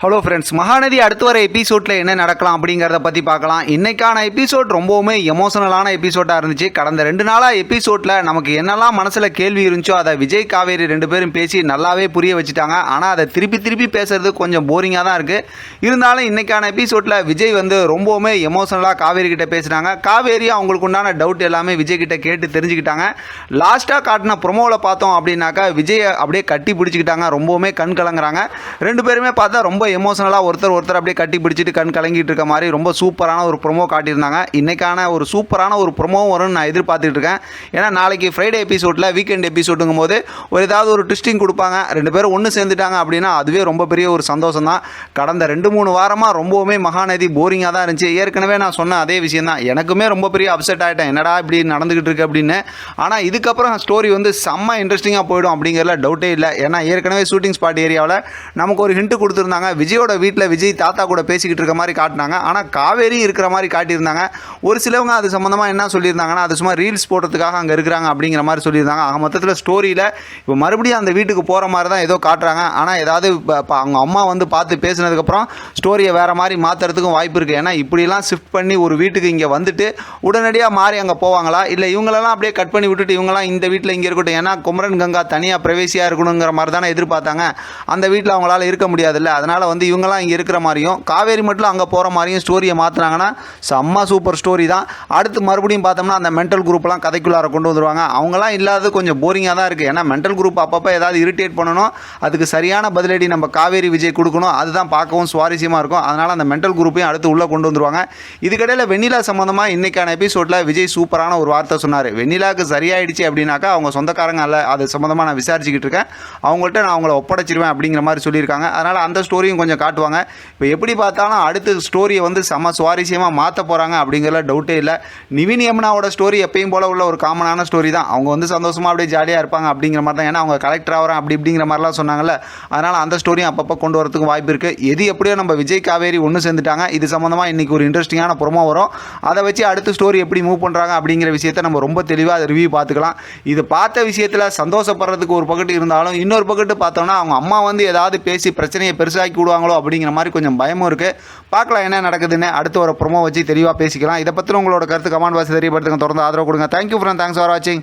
Hello friends, Mahanadi அடுத்து வர எபிசோடில் என்ன நடக்கலாம் அப்படிங்கிறத பற்றி பார்க்கலாம். இன்றைக்கான எபிசோட் ரொம்பவுமே எமோஷனலான எபிசோடாக இருந்துச்சு. கடந்த 2 நாளாக எபிசோடில் நமக்கு என்னெல்லாம் மனசில் கேள்வி இருந்துச்சோ அதை விஜய் காவேரி 2 பேரும் பேசி நல்லாவே புரிய வச்சுட்டாங்க. ஆனால் அதை திருப்பி பேசுறது கொஞ்சம் போரிங்காக தான் இருக்குது. இருந்தாலும் இன்றைக்கான எபிசோடில் விஜய் ரொம்பவுமே எமோஷனலாக காவேரி கிட்ட பேசுகிறாங்க. காவேரி அவங்களுக்கு உண்டான டவுட் எல்லாமே விஜய் கிட்ட கேட்டு தெரிஞ்சுக்கிட்டாங்க. லாஸ்ட்டாக காட்டின ப்ரொமோவில் பார்த்தோம் அப்படின்னாக்கா விஜய் அப்படியே கட்டி பிடிச்சிக்கிட்டாங்க. ரொம்பவுமே கண் கலங்குறாங்க. 2 பேருமே பார்த்தா ரொம்ப எமோஷனலாக ஒருத்தர் அப்படியே கட்டி பிடிச்சிட்டு கண் கலங்கிட்டு இருக்க மாதிரி ரொம்ப சூப்பரான ஒரு ப்ரொமோ காட்டியிருந்தாங்க. இன்றைக்கான ஒரு சூப்பரான ஒரு ப்ரொமோவும் வரும்னு நான் எதிர்பார்த்துட்டு இருக்கேன். ஏன்னா நாளைக்கு ஃப்ரைடே எபிசோடில் வீக்கெண்ட் எபிசோடுங்கும் போது ஏதாவது ஒரு ட்விஸ்டிங் கொடுப்பாங்க. 2 பேரும் ஒன்று சேர்ந்துட்டாங்க அப்படின்னா அதுவே ரொம்ப பெரிய ஒரு சந்தோஷம் தான். கடந்த 2-3 வாரமாக ரொம்பவுமே மகாநதி போரிங்காக தான் இருந்துச்சு. ஏற்கனவே நான் சொன்ன அதே விஷயம் தான். எனக்குமே ரொம்ப பெரிய அப்செட் ஆகிட்டேன், என்னடா இப்படி நடந்துக்கிட்டு இருக்கு அப்படின்னு. ஆனால் இதுக்கப்புறம் ஸ்டோரி செம்ம இன்ட்ரெஸ்டிங்காக போயிடும் அப்படிங்கிறதுல டவுட்டே இல்லை. ஏன்னா ஏற்கனவே ஷூட்டிங் ஸ்பாட் ஏரியாவில் நமக்கு ஒரு ஹிண்ட் கொடுத்துருந்தாங்க. விஜயோட வீட்டில் விஜய் தாத்தா கூட பேசிக்கிட்டு இருக்க மாதிரி காட்டினாங்க. ஆனால் காவேரி இருக்கிற மாதிரி காட்டியிருந்தாங்க. ஒரு சிலவங்க அது சம்மந்தமாக என்ன சொல்லியிருந்தாங்கன்னா அது சும்மா ரீல்ஸ் போடுறதுக்காக அங்கே இருக்கிறாங்க அப்படிங்கிற மாதிரி சொல்லியிருந்தாங்க. மொத்தத்தில் ஸ்டோரியில் இப்போ மறுபடியும் அந்த வீட்டுக்கு போகிற மாதிரி தான் ஏதோ காட்டுறாங்க. ஆனால் ஏதாவது அவங்க அம்மா பார்த்து பேசினதுக்கப்புறம் ஸ்டோரியை வேறு மாதிரி மாற்றுறதுக்கும் வாய்ப்பு இருக்குது. ஏன்னா இப்படிலாம் ஷிஃப்ட் பண்ணி ஒரு வீட்டுக்கு இங்கே வந்துட்டு உடனடியாக மாறி அங்கே போவாங்களா, இல்லை இவங்களெல்லாம் அப்படியே கட் பண்ணி விட்டுட்டு இவங்களாம் இந்த வீட்டில் இங்கே இருக்கட்டும். ஏன்னா குமரன் கங்கா தனியாக பிரவேசியாக இருக்கணுங்கிற மாதிரி தானே எதிர்பார்த்தாங்க. அந்த வீட்டில் அவங்களால இருக்க முடியாதுல்ல. அதனால் இவங்களாம் இங்கே இருக்கிற மாதிரியும் காவேரி மட்டும் அங்கே போகிற மாதிரியும் ஸ்டோரியை மாற்றினாங்கன்னா செம்ம சூப்பர் ஸ்டோரி தான். அடுத்து மறுபடியும் பார்த்தோம்னா அந்த மென்டல் குரூப்லாம் கதைக்குள்ளார கொண்டு வந்துடுவாங்க. அவங்களாம் இல்லாதது கொஞ்சம் போரிங்காக தான் இருக்குது. ஏன்னா மென்டல் குரூப் அப்பப்போ ஏதாவது இரிட்டேட் பண்ணணும், அதுக்கு சரியான பதிலடி நம்ம காவேரி விஜய் கொடுக்கணும். அதுதான் பார்க்கவும் சுவாரஸ்யமாக இருக்கும். அதனால் அந்த மென்டல் குரூப்பையும் அடுத்து உள்ளே கொண்டு வந்துடுவாங்க. இதுக்கிடையில் வெண்ணிலா சம்மந்தமாக இன்றைக்கான எபிசோடில் விஜய் சூப்பரான ஒரு வார்த்தை சொன்னார். வெண்ணிலாவுக்கு சரியாயிடுச்சு அப்படின்னாக்கா அவங்க சொந்தக்காரங்க அல்ல, அது சம்மந்தமாக நான் விசாரிச்சுக்கிட்டு இருக்கேன், அவங்கள்ட்ட நான் அவங்கள ஒப்படைச்சிருவேன் அப்படிங்கிற மாதிரி சொல்லியிருக்காங்க. அதனால் அந்த ஸ்டோரியும் கொஞ்சம் காட்டுவாங்க. இப்போ எப்படி பார்த்தாலும் அடுத்த ஸ்டோரியை செம்ம சுவாரஸ்யமாக மாற்ற போகிறாங்க அப்படிங்கிற டவுட்டே இல்லை. நிவின் யமுனாவோட ஸ்டோரி எப்பயும் போல் உள்ள ஒரு காமனான ஸ்டோரி தான். அவங்க சந்தோஷமாக அப்படியே ஜாலியாக இருப்பாங்க அப்படிங்கிற மாதிரி தான். ஏன்னா அவங்க கலெக்டர் ஆகிறோம் அப்படிங்கிற மாதிரிலாம் சொன்னாங்கல்ல. அதனால் அந்த ஸ்டோரியும் அப்பப்போ கொண்டு வரதுக்கு வாய்ப்பு இருக்குது. எது எப்படியோ நம்ம விஜய் காவேரி ஒன்று சேர்ந்துட்டாங்க. இது சம்மந்தமாக இன்றைக்கி ஒரு இன்ட்ரெஸ்டிங்கான ப்ரோமோ வரும். அதை வச்சு அடுத்த ஸ்டோரி எப்படி மூவ் பண்ணுறாங்க அப்படிங்கிற விஷயத்தை நம்ம ரொம்ப தெளிவாக அதை ரிவ்யூ பார்த்துக்கலாம். இது பார்த்த விஷயத்தில் சந்தோஷப்படுறதுக்கு ஒரு பக்கத்து இருந்தாலும் இன்னொரு பக்கத்து பார்த்தோம்னா அவங்க அம்மா ஏதாவது பேசி பிரச்சனையை பெருசாக்கி விடுவாங்களோ அப்படிங்கிற மாதிரி கொஞ்சம் பயமும் இருக்குது. பார்க்கலாம் என்ன நடக்குதுன்னு. அடுத்து ஒரு ப்ரோமோ வச்சு தெளிவாக பேசிக்கலாம். இதை பற்றி உங்களோட கருத்து கமெண்ட் பாக்ஸ் தெரியப்படுத்துங்க. தொடர்ந்து ஆதரவு கொடுங்க. தேங்க்யூ ஃப்ரெண்ட், தேங்க்ஸ் ஃபார் வாட்சிங்.